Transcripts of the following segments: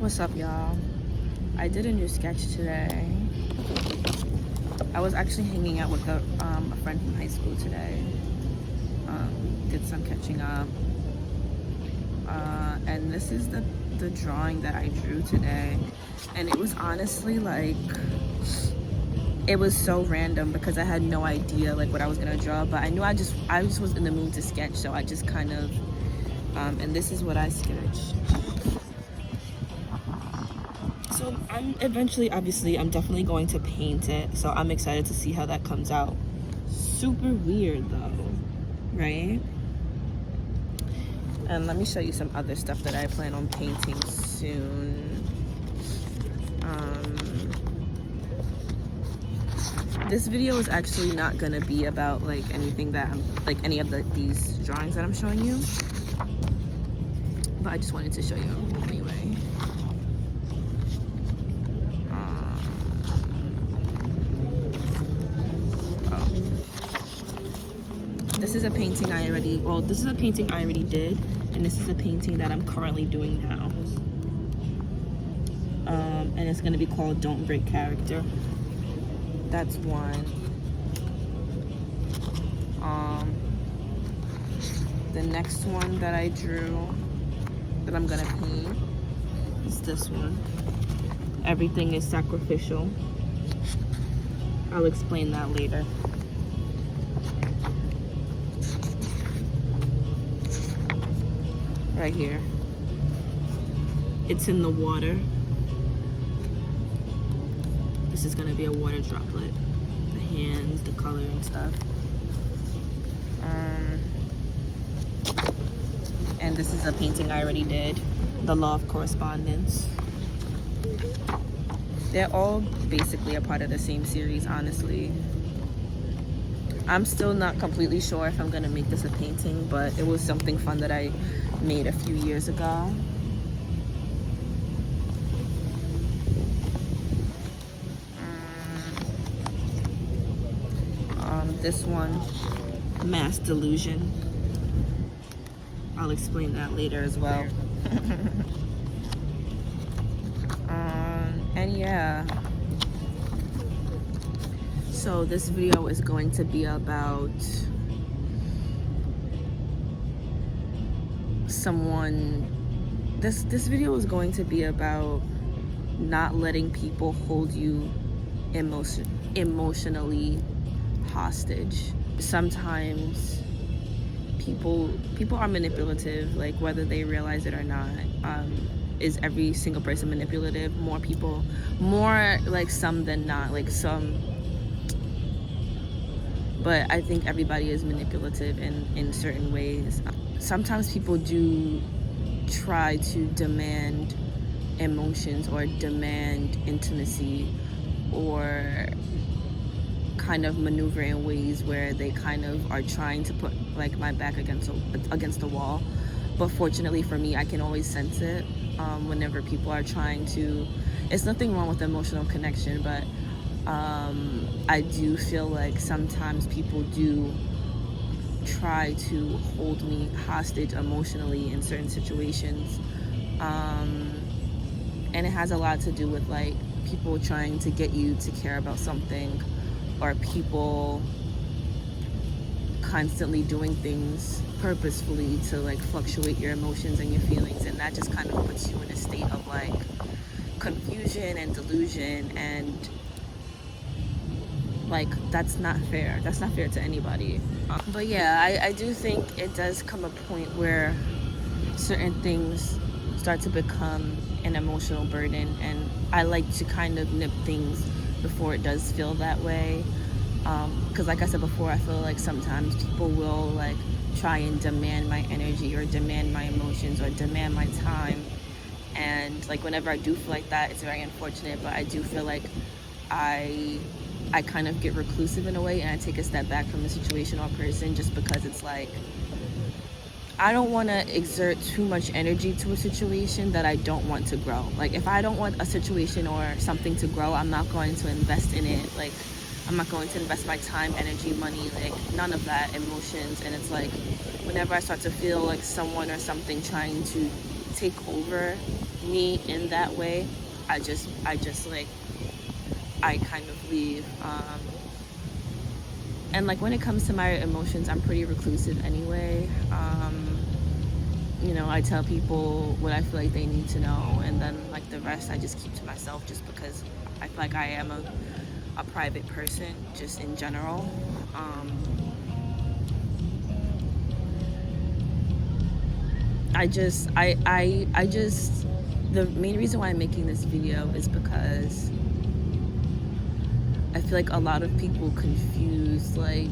What's up, y'all? I did a new sketch today. I was actually hanging out with a friend from high school today. Did some catching up. And this is the drawing that I drew today. And it was honestly like, it was so random because I had no idea like what I was gonna draw, but I knew I just was in the mood to sketch, so I just kind of, and this is what I sketched. So I'm eventually, obviously, I'm definitely going to paint it. So I'm excited to see how that comes out. Super weird though, right? And let me show you some other stuff that I plan on painting soon. This video is actually not gonna be about like anything that like any of these drawings that I'm showing you. But I just wanted to show you anyway. This is a painting this is a painting I already did, and this is a painting that I'm currently doing now. And it's gonna be called Don't Break Character. That's one. The next one that I drew that I'm gonna paint is this one. Everything is sacrificial. I'll explain that later. Right here. It's in the water. This is gonna be a water droplet. The hands, the color and stuff. And this is a painting I already did. The Law of Correspondence. They're all basically a part of the same series, honestly. I'm still not completely sure if I'm gonna make this a painting, but it was something fun that I made a few years ago. This one, Mass Delusion. I'll explain that later as well. And yeah. So this video is going to be about this video is going to be about not letting people hold you emotionally hostage. Sometimes people are manipulative, like whether they realize it or not. Is every single person manipulative? More like some than not, like some. But I think everybody is manipulative in certain ways. Sometimes people do try to demand emotions or demand intimacy, or kind of maneuver in ways where they kind of are trying to put like my back against the wall. But fortunately for me, I can always sense it whenever people are trying to. It's nothing wrong with emotional connection, but I do feel like sometimes people do try to hold me hostage emotionally in certain situations, and it has a lot to do with like people trying to get you to care about something, or people constantly doing things purposefully to like fluctuate your emotions and your feelings, and that just kind of puts you in a state of like confusion and delusion, and like that's not fair to anybody. But yeah, I do think it does come a point where certain things start to become an emotional burden, and I like to kind of nip things before it does feel that way, because like I said before, I feel like sometimes people will like try and demand my energy or demand my emotions or demand my time, and like whenever I do feel like that, it's very unfortunate. But I do feel like I kind of get reclusive in a way, and I take a step back from the situation or person, just because it's like I don't want to exert too much energy to a situation that I don't want to grow. Like if I don't want a situation or something to grow, I'm not going to invest in it. Like I'm not going to invest my time, energy, money, like none of that, emotions. And it's like whenever I start to feel like someone or something trying to take over me in that way, I just like, I kind of leave. And like when it comes to my emotions, I'm pretty reclusive anyway. You know, I tell people what I feel like they need to know, and then like the rest I just keep to myself, just because I feel like I am a private person just in general. I just the main reason why I'm making this video is because I feel like a lot of people confuse like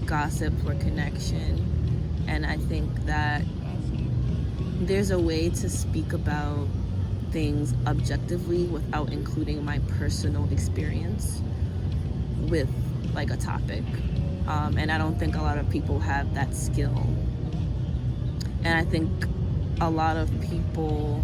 gossip for connection, and I think that there's a way to speak about things objectively without including my personal experience with like a topic, and I don't think a lot of people have that skill. And I think a lot of people,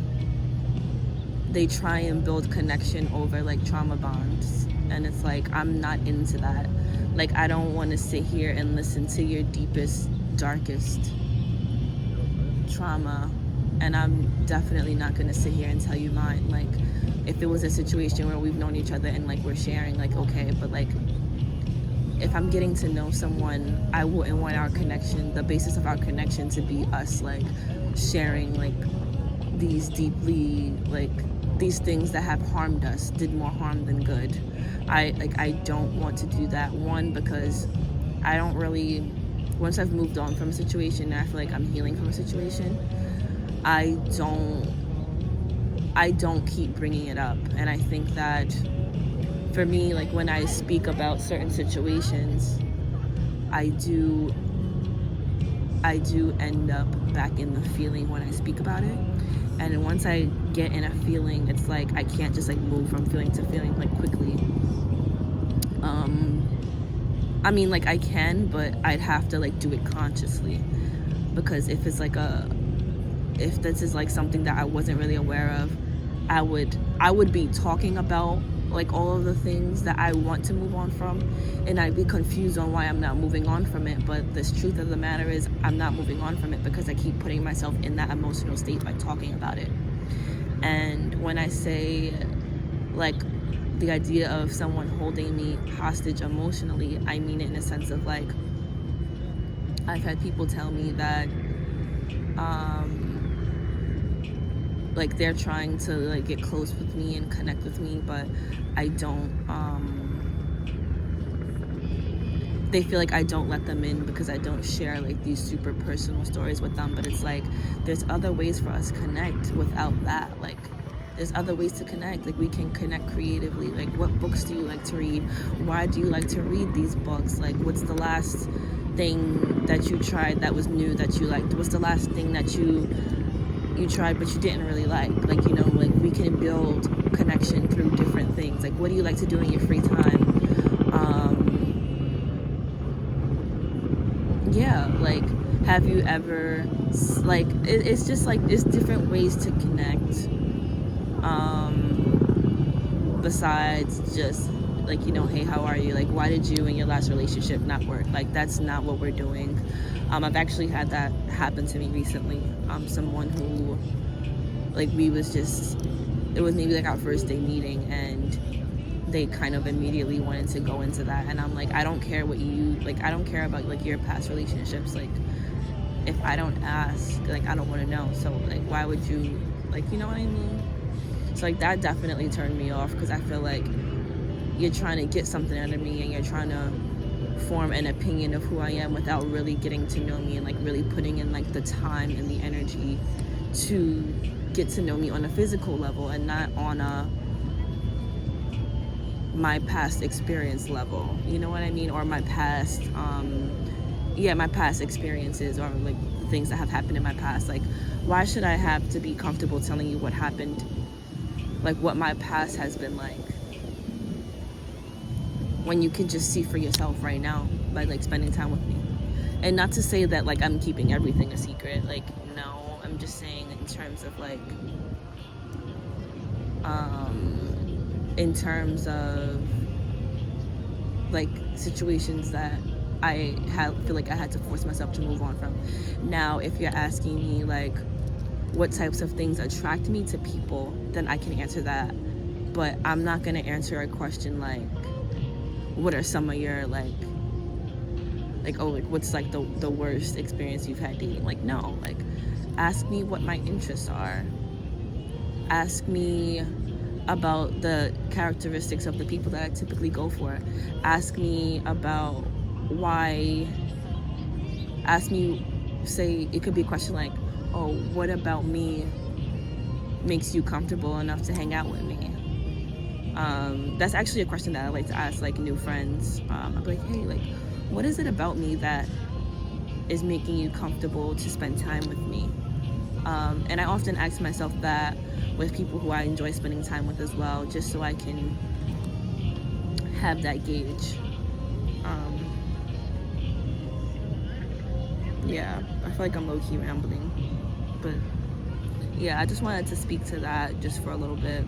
they try and build connection over like trauma bonds, and it's like, I'm not into that. Like, I don't want to sit here and listen to your deepest, darkest trauma, and I'm definitely not going to sit here and tell you mine. Like, if it was a situation where we've known each other and like we're sharing, like, okay, but like if I'm getting to know someone, I wouldn't want our connection, the basis of our connection, to be us like sharing like these deeply, like these things that have harmed us, did more harm than good. I don't want to do that. One, because I don't really, once I've moved on from a situation and I feel like I'm healing from a situation, I don't keep bringing it up. And I think that for me, like when I speak about certain situations, I do end up back in the feeling when I speak about it. And once I get in a feeling, it's like I can't just like move from feeling to feeling like quickly. I mean, like I can, but I'd have to like do it consciously, because if it's like if this is like something that I wasn't really aware of, I would be talking about like all of the things that I want to move on from, and I'd be confused on why I'm not moving on from it. But the truth of the matter is, I'm not moving on from it because I keep putting myself in that emotional state by talking about it. And when I say like the idea of someone holding me hostage emotionally, I mean it in a sense of like, I've had people tell me that like they're trying to like get close with me and connect with me, but I don't, they feel like I don't let them in because I don't share like these super personal stories with them. But it's like, there's other ways for us to connect without that. Like, there's other ways to connect. Like, we can connect creatively. Like, what books do you like to read? Why do you like to read these books? Like, what's the last thing that you tried that was new that you liked? What's the last thing that you tried but you didn't really like? Like, you know, like we can build connection through different things. Like, what do you like to do in your free time? Yeah, like, have you ever, like, it's just like, there's different ways to connect, besides just like, you know, hey, how are you? Like, why did you in your last relationship not work? Like, that's not what we're doing. I've actually had that happen to me recently. Someone who, like, it was maybe like our first day meeting, and they kind of immediately wanted to go into that. And I'm like, I don't care I don't care about like your past relationships. Like, if I don't ask, like, I don't want to know. So like, why would you, like, you know what I mean? So like, that definitely turned me off, because I feel like you're trying to get something out of me, and you're trying to form an opinion of who I am without really getting to know me and like really putting in like the time and the energy to get to know me on a physical level, and not on my past experience level, you know what I mean? Or my past my past experiences, or like the things that have happened in my past. Like, why should I have to be comfortable telling you what happened, like what my past has been like, when you can just see for yourself right now by like spending time with me? And not to say that like I'm keeping everything a secret, like, no, I'm just saying in terms of like in terms of like situations that feel like I had to force myself to move on from. Now, if you're asking me like, what types of things attract me to people, then I can answer that. But I'm not gonna answer a question like, what are some of your what's like the worst experience you've had dating? Like, no, like, ask me what my interests are. Ask me about the characteristics of the people that I typically go for. Ask me about why. Ask me, say, it could be a question like, oh, what about me makes you comfortable enough to hang out with me? That's actually a question that I like to ask like new friends. I'll be like, hey, like, what is it about me that is making you comfortable to spend time with me? And I often ask myself that with people who I enjoy spending time with as well, just so I can have that gauge. Yeah, I feel like I'm low-key rambling, but yeah, I just wanted to speak to that just for a little bit.